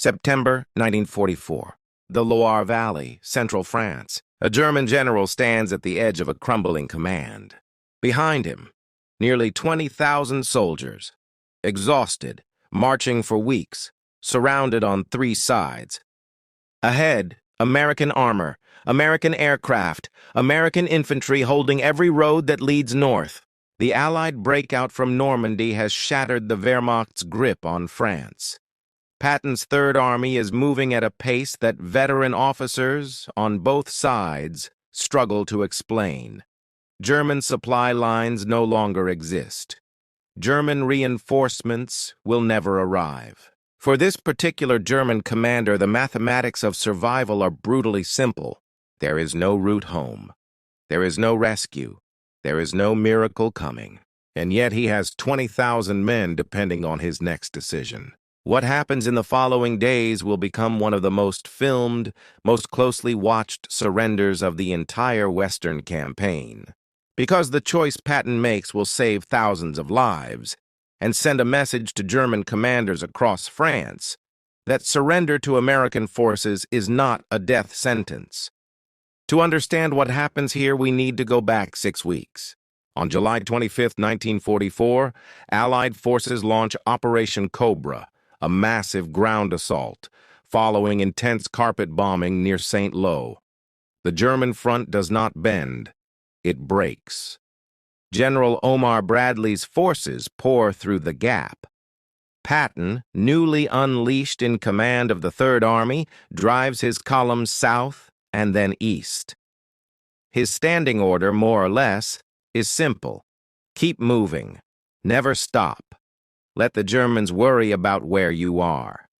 September 1944. The Loire Valley, central France. A German general stands at the edge of a crumbling command. Behind him, nearly 20,000 soldiers, exhausted, marching for weeks, surrounded on three sides. Ahead, American armor, American aircraft, American infantry holding every road that leads north. The Allied breakout from Normandy has shattered the Wehrmacht's grip on France. Patton's Third Army is moving at a pace that veteran officers on both sides struggle to explain. German supply lines no longer exist. German reinforcements will never arrive. For this particular German commander, the mathematics of survival are brutally simple. There is no route home. There is no rescue. There is no miracle coming. And yet he has 20,000 men depending on his next decision. What happens in the following days will become one of the most filmed, most closely watched surrenders of the entire Western campaign. Because the choice Patton makes will save thousands of lives and send a message to German commanders across France that surrender to American forces is not a death sentence. To understand what happens here, we need to go back 6 weeks. On July 25, 1944, Allied forces launch Operation Cobra, a massive ground assault, following intense carpet bombing near St. Lo. The German front does not bend, it breaks. General Omar Bradley's forces pour through the gap. Patton, newly unleashed in command of the Third Army, drives his columns south and then east. His standing order, more or less, is simple. Keep moving. Never stop. Let the Germans worry about where you are.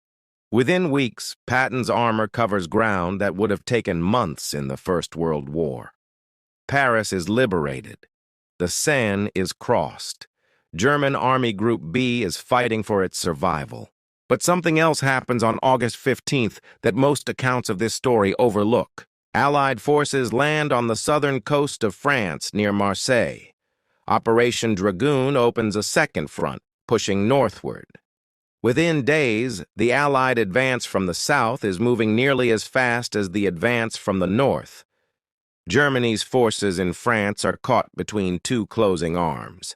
Within weeks, Patton's armor covers ground that would have taken months in the First World War. Paris is liberated. The Seine is crossed. German Army Group B is fighting for its survival. But something else happens on August 15th that most accounts of this story overlook. Allied forces land on the southern coast of France near Marseille. Operation Dragoon opens a second front, pushing northward. Within days, the Allied advance from the south is moving nearly as fast as the advance from the north. Germany's forces in France are caught between two closing arms.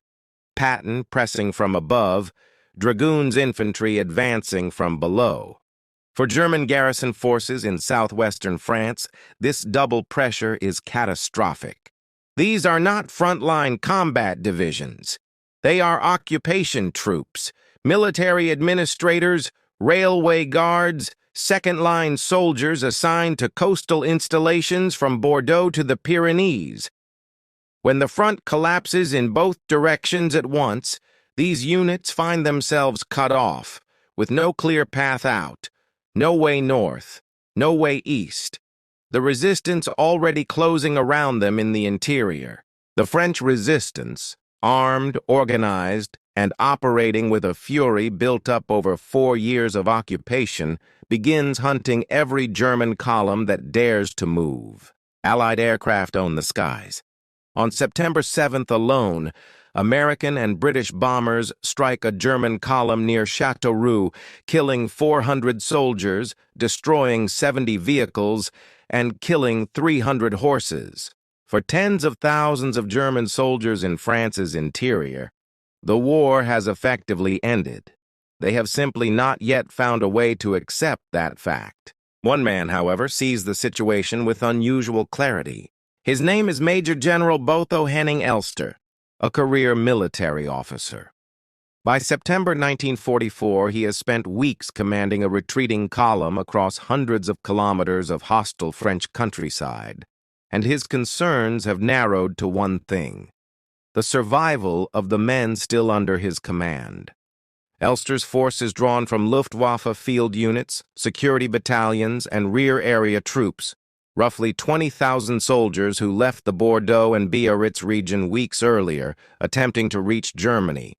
Patton pressing from above, Dragoons infantry advancing from below. For German garrison forces in southwestern France, this double pressure is catastrophic. These are not frontline combat divisions. They are occupation troops, military administrators, railway guards, second-line soldiers assigned to coastal installations from Bordeaux to the Pyrenees. When the front collapses in both directions at once, these units find themselves cut off, with no clear path out, no way north, no way east. The resistance already closing around them in the interior. The French resistance, armed, organized, and operating with a fury built up over 4 years of occupation, begins hunting every German column that dares to move. Allied aircraft own the skies. On September 7th alone, American and British bombers strike a German column near Châteauroux, killing 400 soldiers, destroying 70 vehicles, and killing 300 horses. For tens of thousands of German soldiers in France's interior, the war has effectively ended. They have simply not yet found a way to accept that fact. One man, however, sees the situation with unusual clarity. His name is Major General Botho Henning Elster, a career military officer. By September 1944, he has spent weeks commanding a retreating column across hundreds of kilometers of hostile French countryside, and his concerns have narrowed to one thing: the survival of the men still under his command. Elster's force is drawn from Luftwaffe field units, security battalions, and rear area troops, roughly 20,000 soldiers who left the Bordeaux and Biarritz region weeks earlier, attempting to reach Germany.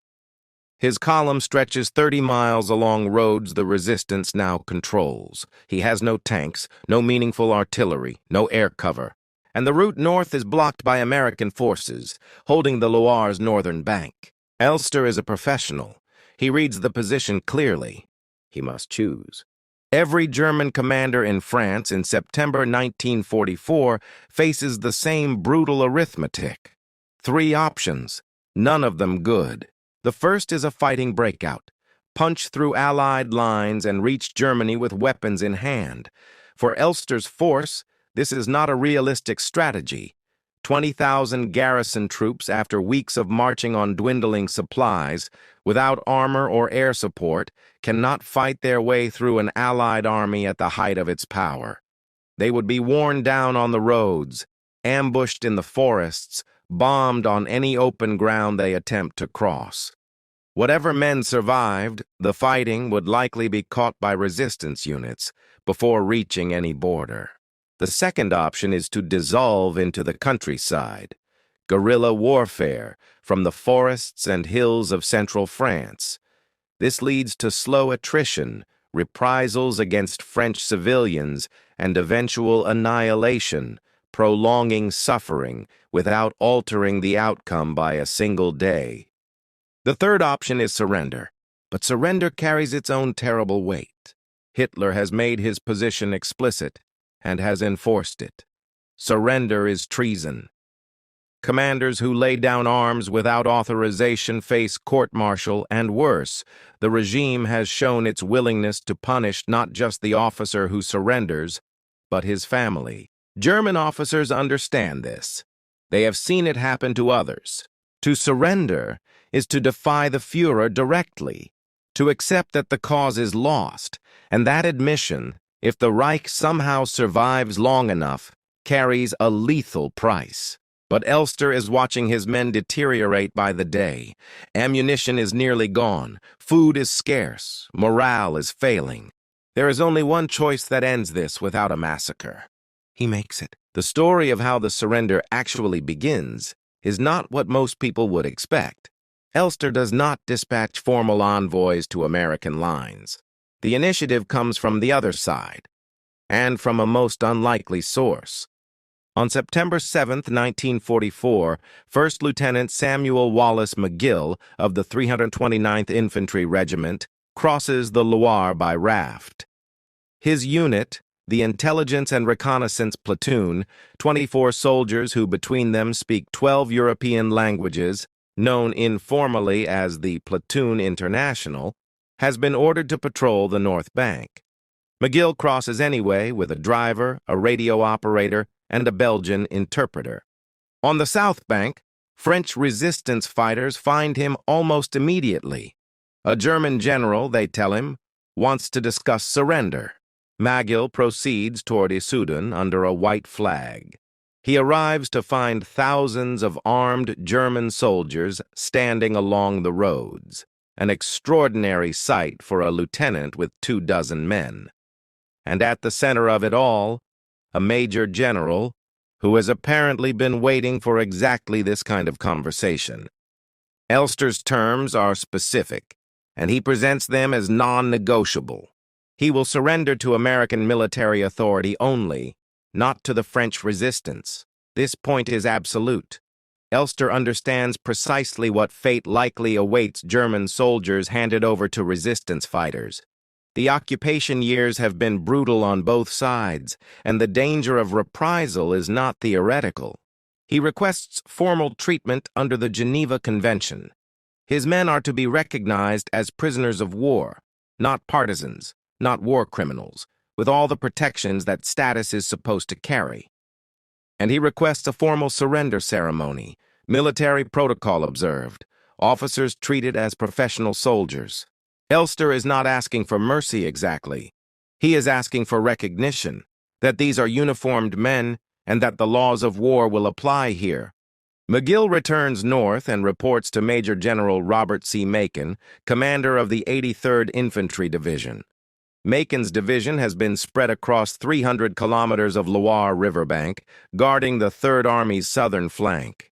His column stretches 30 miles along roads the resistance now controls. He has no tanks, no meaningful artillery, no air cover, and the route north is blocked by American forces, holding the Loire's northern bank. Elster is a professional. He reads the position clearly. He must choose. Every German commander in France in September 1944 faces the same brutal arithmetic. 3 options, none of them good. The first is a fighting breakout. Punch through Allied lines and reach Germany with weapons in hand. For Elster's force, this is not a realistic strategy. 20,000 garrison troops after weeks of marching on dwindling supplies, without armor or air support, cannot fight their way through an Allied army at the height of its power. They would be worn down on the roads, ambushed in the forests, bombed on any open ground they attempt to cross. Whatever men survived, the fighting would likely be caught by resistance units before reaching any border. The second option is to dissolve into the countryside. Guerrilla warfare from the forests and hills of central France. This leads to slow attrition, reprisals against French civilians, and eventual annihilation, prolonging suffering without altering the outcome by a single day. The third option is surrender, but surrender carries its own terrible weight. Hitler has made his position explicit and has enforced it. Surrender is treason. Commanders who lay down arms without authorization face court-martial, and worse, the regime has shown its willingness to punish not just the officer who surrenders, but his family. German officers understand this. They have seen it happen to others. To surrender is to defy the Führer directly, to accept that the cause is lost, and that admission, if the Reich somehow survives long enough, carries a lethal price. But Elster is watching his men deteriorate by the day. Ammunition is nearly gone, food is scarce, morale is failing. There is only one choice that ends this without a massacre. He makes it. The story of how the surrender actually begins is not what most people would expect. Elster does not dispatch formal envoys to American lines. The initiative comes from the other side, and from a most unlikely source. On September 7, 1944, First Lieutenant Samuel Wallace McGill of the 329th Infantry Regiment crosses the Loire by raft. His unit, the Intelligence and Reconnaissance Platoon, 24 soldiers who between them speak 12 European languages, known informally as the Platoon International, has been ordered to patrol the North Bank. McGill crosses anyway with a driver, a radio operator, and a Belgian interpreter. On the South Bank, French resistance fighters find him almost immediately. A German general, they tell him, wants to discuss surrender. McGill proceeds toward Issoudun under a white flag. He arrives to find thousands of armed German soldiers standing along the roads, an extraordinary sight for a lieutenant with 24 men. And at the center of it all, a major general who has apparently been waiting for exactly this kind of conversation. Elster's terms are specific, and he presents them as non-negotiable. He will surrender to American military authority only, not to the French resistance. This point is absolute. Elster understands precisely what fate likely awaits German soldiers handed over to resistance fighters. The occupation years have been brutal on both sides, and the danger of reprisal is not theoretical. He requests formal treatment under the Geneva Convention. His men are to be recognized as prisoners of war, not partisans, not war criminals, with all the protections that status is supposed to carry. And he requests a formal surrender ceremony, military protocol observed, officers treated as professional soldiers. Elster is not asking for mercy exactly. He is asking for recognition, that these are uniformed men and that the laws of war will apply here. McGill returns north and reports to Major General Robert C. Macon, commander of the 83rd Infantry Division. Macon's division has been spread across 300 kilometers of Loire riverbank, guarding the Third Army's southern flank.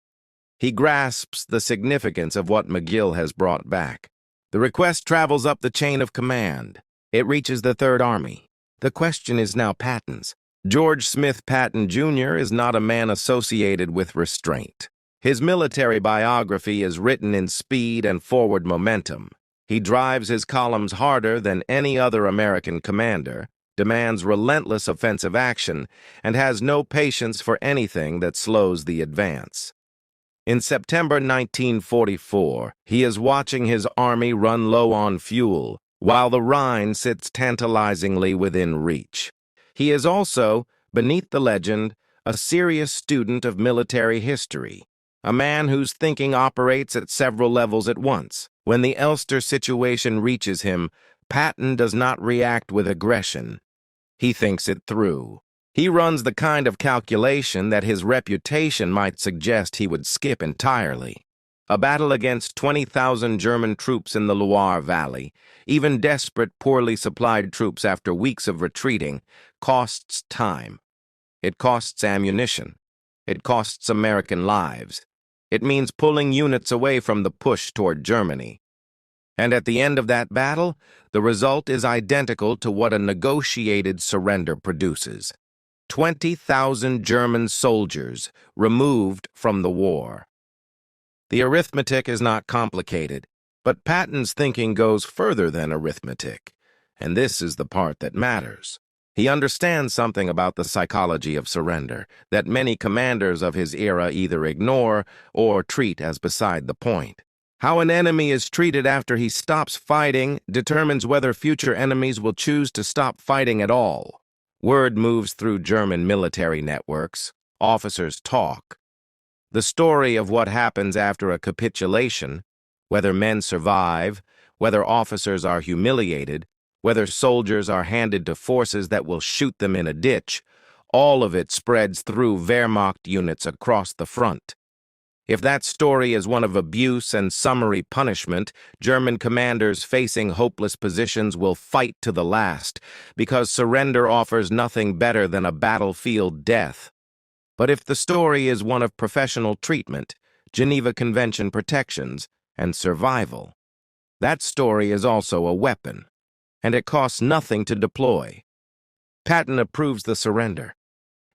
He grasps the significance of what McGill has brought back. The request travels up the chain of command. It reaches the Third Army. The question is now Patton's. George Smith Patton, Jr. is not a man associated with restraint. His military biography is written in speed and forward momentum. He drives his columns harder than any other American commander, demands relentless offensive action, and has no patience for anything that slows the advance. In September 1944, he is watching his army run low on fuel, while the Rhine sits tantalizingly within reach. He is also, beneath the legend, a serious student of military history, a man whose thinking operates at several levels at once. When the Elster situation reaches him, Patton does not react with aggression. He thinks it through. He runs the kind of calculation that his reputation might suggest he would skip entirely. A battle against 20,000 German troops in the Loire Valley, even desperate, poorly supplied troops after weeks of retreating, costs time. It costs ammunition. It costs American lives. It means pulling units away from the push toward Germany. And at the end of that battle, the result is identical to what a negotiated surrender produces. 20,000 German soldiers removed from the war. The arithmetic is not complicated, but Patton's thinking goes further than arithmetic, and this is the part that matters. He understands something about the psychology of surrender that many commanders of his era either ignore or treat as beside the point. How an enemy is treated after he stops fighting determines whether future enemies will choose to stop fighting at all. Word moves through German military networks. Officers talk. The story of what happens after a capitulation, whether men survive, whether officers are humiliated, whether soldiers are handed to forces that will shoot them in a ditch, all of it spreads through Wehrmacht units across the front. If that story is one of abuse and summary punishment, German commanders facing hopeless positions will fight to the last, because surrender offers nothing better than a battlefield death. But if the story is one of professional treatment, Geneva Convention protections, and survival, that story is also a weapon, and it costs nothing to deploy. Patton approves the surrender.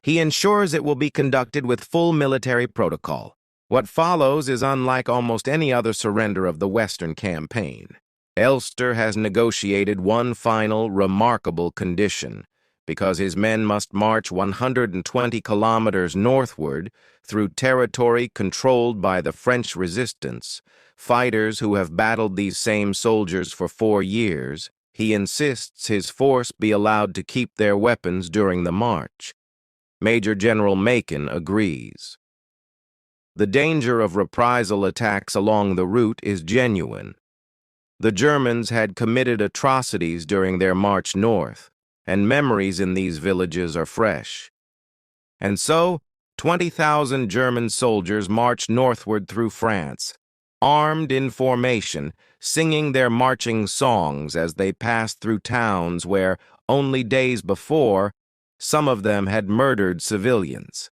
He ensures it will be conducted with full military protocol. What follows is unlike almost any other surrender of the Western campaign. Elster has negotiated one final, remarkable condition, because his men must march 120 kilometers northward through territory controlled by the French resistance, fighters who have battled these same soldiers for 4 years. He insists his force be allowed to keep their weapons during the march. Major General Macon agrees. The danger of reprisal attacks along the route is genuine. The Germans had committed atrocities during their march north, and memories in these villages are fresh. And so, 20,000 German soldiers march northward through France, armed in formation, singing their marching songs as they pass through towns where, only days before, some of them had murdered civilians.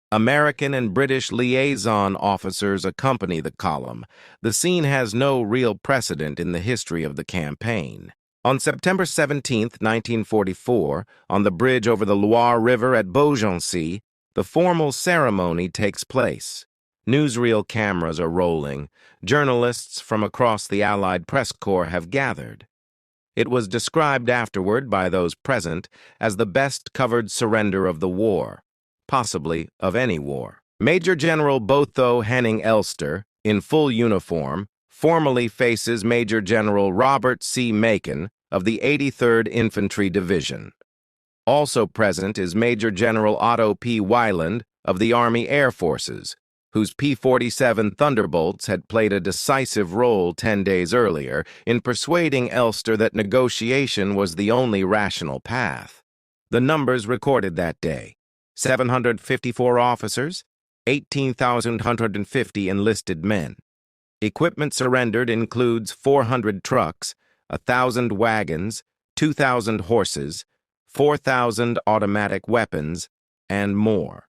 American and British liaison officers accompany the column. The scene has no real precedent in the history of the campaign. On September 17, 1944, on the bridge over the Loire River at Beaugency, the formal ceremony takes place. Newsreel cameras are rolling. Journalists from across the Allied press corps have gathered. It was described afterward by those present as the best-covered surrender of the war, possibly of any war. Major General Botho Henning Elster, in full uniform, formally faces Major General Robert C. Macon of the 83rd Infantry Division. Also present is Major General Otto P. Weiland of the Army Air Forces, whose P-47 Thunderbolts had played a decisive role 10 days earlier in persuading Elster that negotiation was the only rational path. The numbers recorded that day: 754 officers, 18,150 enlisted men. Equipment surrendered includes 400 trucks, 1,000 wagons, 2,000 horses, 4,000 automatic weapons, and more.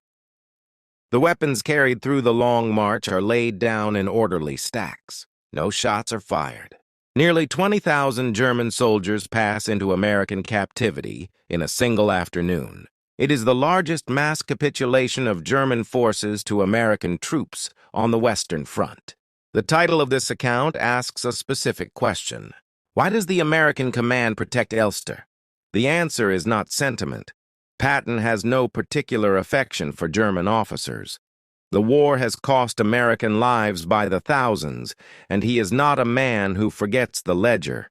The weapons carried through the long march are laid down in orderly stacks. No shots are fired. Nearly 20,000 German soldiers pass into American captivity in a single afternoon. It is the largest mass capitulation of German forces to American troops on the Western Front. The title of this account asks a specific question. Why does the American command protect Elster? The answer is not sentiment. Patton has no particular affection for German officers. The war has cost American lives by the thousands, and he is not a man who forgets the ledger.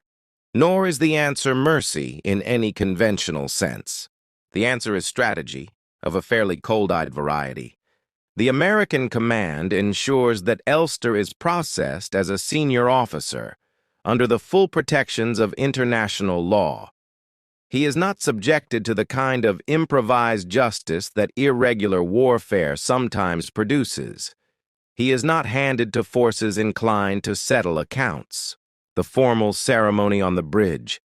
Nor is the answer mercy in any conventional sense. The answer is strategy, of a fairly cold-eyed variety. The American command ensures that Elster is processed as a senior officer, under the full protections of international law. He is not subjected to the kind of improvised justice that irregular warfare sometimes produces. He is not handed to forces inclined to settle accounts. The formal ceremony on the bridge,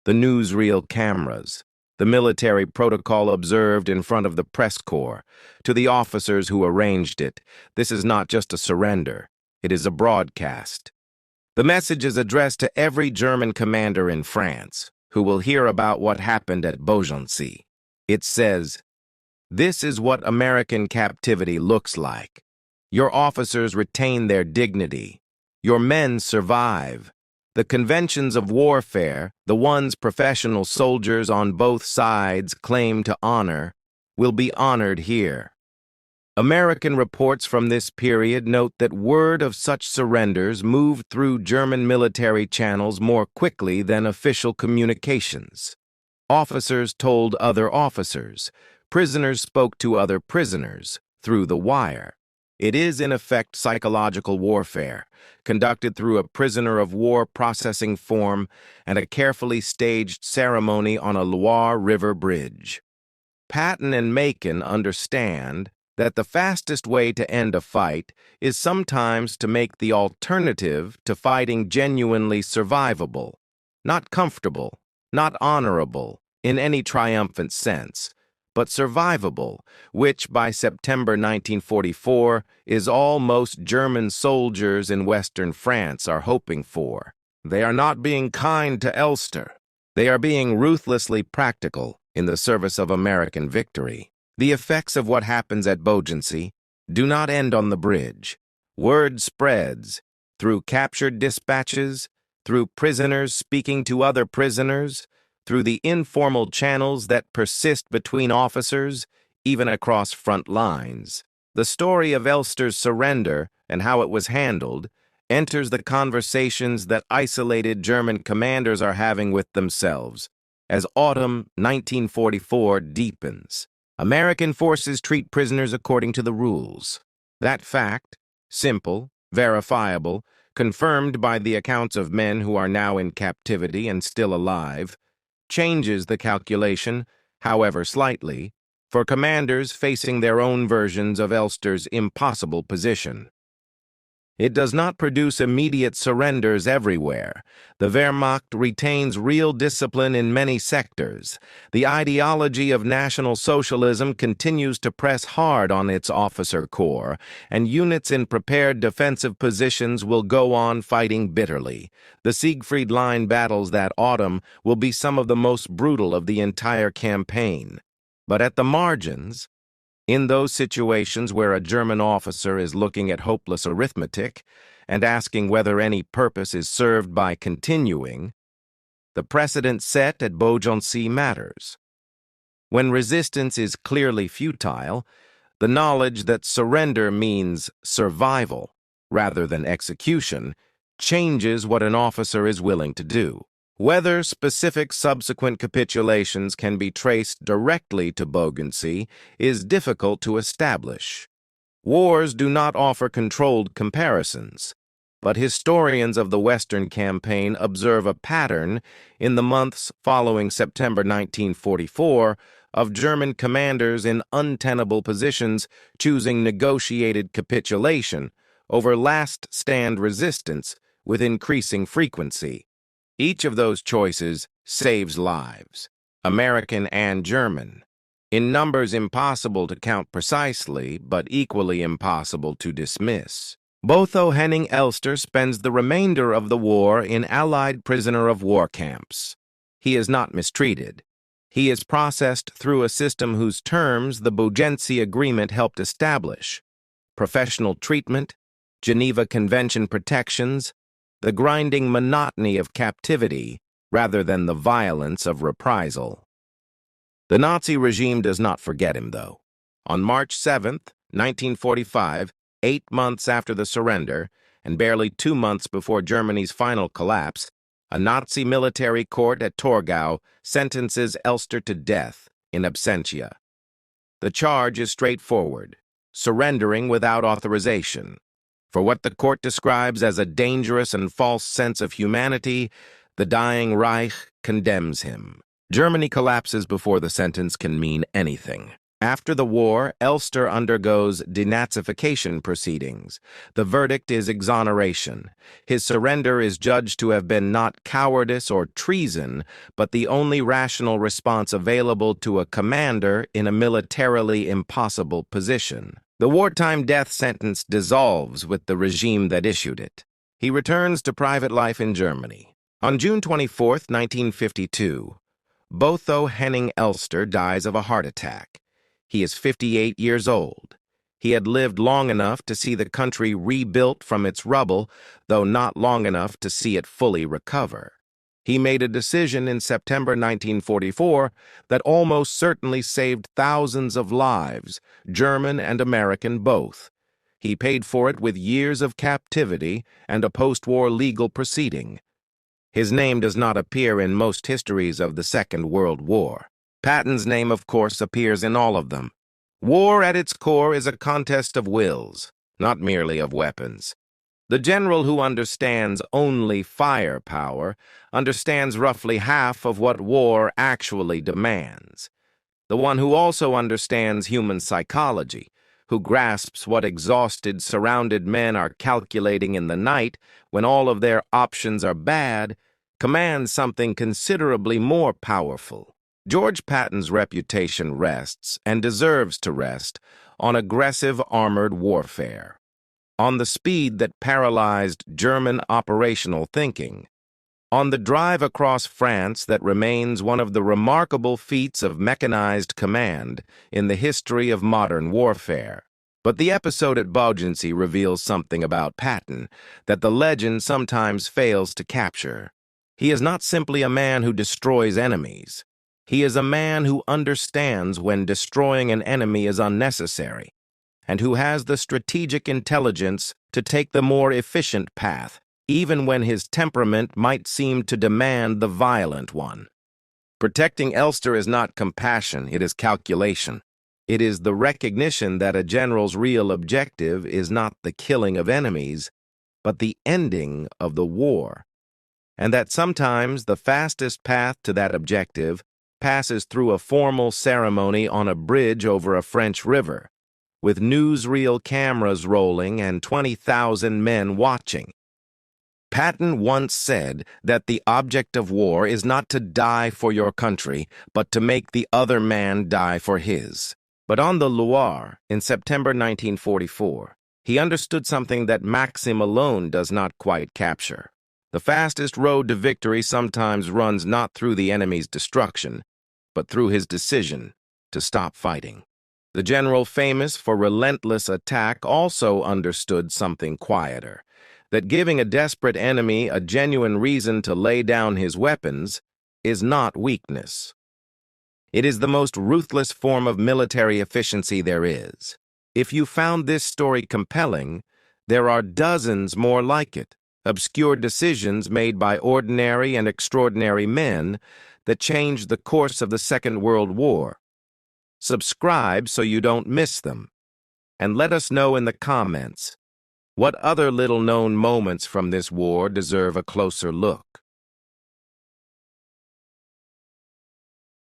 the newsreel cameras, the military protocol observed in front of the press corps, to the officers who arranged it, this is not just a surrender, it is a broadcast. The message is addressed to every German commander in France, who will hear about what happened at Beaugency. It says, "This is what American captivity looks like. Your officers retain their dignity. Your men survive. The conventions of warfare, the ones professional soldiers on both sides claim to honor, will be honored here." American reports from this period note that word of such surrenders moved through German military channels more quickly than official communications. Officers told other officers, prisoners spoke to other prisoners through the wire. It is, in effect, psychological warfare, conducted through a prisoner of war processing form and a carefully staged ceremony on a Loire River bridge. Patton and Macon understand that the fastest way to end a fight is sometimes to make the alternative to fighting genuinely survivable, not comfortable, not honorable in any triumphant sense, but survivable, which by September 1944 is all most German soldiers in Western France are hoping for. They are not being kind to Elster. They are being ruthlessly practical in the service of American victory. The effects of what happens at Beaugency do not end on the bridge. Word spreads through captured dispatches, through prisoners speaking to other prisoners, through the informal channels that persist between officers, even across front lines. The story of Elster's surrender and how it was handled enters the conversations that isolated German commanders are having with themselves as autumn 1944 deepens. American forces treat prisoners according to the rules. That fact, simple, verifiable, confirmed by the accounts of men who are now in captivity and still alive, changes the calculation, however slightly, for commanders facing their own versions of Elster's impossible position. It does not produce immediate surrenders everywhere. The Wehrmacht retains real discipline in many sectors. The ideology of National Socialism continues to press hard on its officer corps, and units in prepared defensive positions will go on fighting bitterly. The Siegfried Line battles that autumn will be some of the most brutal of the entire campaign. But at the margins, in those situations where a German officer is looking at hopeless arithmetic and asking whether any purpose is served by continuing, the precedent set at Beaugency matters. When resistance is clearly futile, the knowledge that surrender means survival rather than execution changes what an officer is willing to do. Whether specific subsequent capitulations can be traced directly to Beaugency is difficult to establish. Wars do not offer controlled comparisons, but historians of the Western campaign observe a pattern in the months following September 1944 of German commanders in untenable positions choosing negotiated capitulation over last-stand resistance with increasing frequency. Each of those choices saves lives, American and German, in numbers impossible to count precisely, but equally impossible to dismiss. Botho Henning Elster spends the remainder of the war in Allied prisoner of war camps. He is not mistreated. He is processed through a system whose terms the Beaugency Agreement helped establish: professional treatment, Geneva Convention protections, the grinding monotony of captivity rather than the violence of reprisal. The Nazi regime does not forget him, though. On March 7th, 1945, 8 months after the surrender, and barely 2 months before Germany's final collapse, a Nazi military court at Torgau sentences Elster to death in absentia. The charge is straightforward: surrendering without authorization. For what the court describes as a dangerous and false sense of humanity, the dying Reich condemns him. Germany collapses before the sentence can mean anything. After the war, Elster undergoes denazification proceedings. The verdict is exoneration. His surrender is judged to have been not cowardice or treason, but the only rational response available to a commander in a militarily impossible position. The wartime death sentence dissolves with the regime that issued it. He returns to private life in Germany. On June 24, 1952, Botho Henning Elster dies of a heart attack. He is 58 years old. He had lived long enough to see the country rebuilt from its rubble, though not long enough to see it fully recover. He made a decision in September 1944 that almost certainly saved thousands of lives, German and American both. He paid for it with years of captivity and a post-war legal proceeding. His name does not appear in most histories of the Second World War. Patton's name, of course, appears in all of them. War at its core is a contest of wills, not merely of weapons. The general who understands only firepower understands roughly half of what war actually demands. The one who also understands human psychology, who grasps what exhausted, surrounded men are calculating in the night when all of their options are bad, commands something considerably more powerful. George Patton's reputation rests, and deserves to rest, on aggressive armored warfare, on the speed that paralyzed German operational thinking, on the drive across France that remains one of the remarkable feats of mechanized command in the history of modern warfare. But the episode at Beaugency reveals something about Patton that the legend sometimes fails to capture. He is not simply a man who destroys enemies. He is a man who understands when destroying an enemy is unnecessary, and who has the strategic intelligence to take the more efficient path, even when his temperament might seem to demand the violent one. Protecting Elster is not compassion, it is calculation. It is the recognition that a general's real objective is not the killing of enemies, but the ending of the war, and that sometimes the fastest path to that objective passes through a formal ceremony on a bridge over a French river, with newsreel cameras rolling and 20,000 men watching. Patton once said that the object of war is not to die for your country, but to make the other man die for his. But on the Loire, in September 1944, he understood something that Maxim alone does not quite capture. The fastest road to victory sometimes runs not through the enemy's destruction, but through his decision to stop fighting. The general famous for relentless attack also understood something quieter, that giving a desperate enemy a genuine reason to lay down his weapons is not weakness. It is the most ruthless form of military efficiency there is. If you found this story compelling, there are dozens more like it, obscure decisions made by ordinary and extraordinary men that changed the course of the Second World War. Subscribe so you don't miss them, and let us know in the comments what other little-known moments from this war deserve a closer look.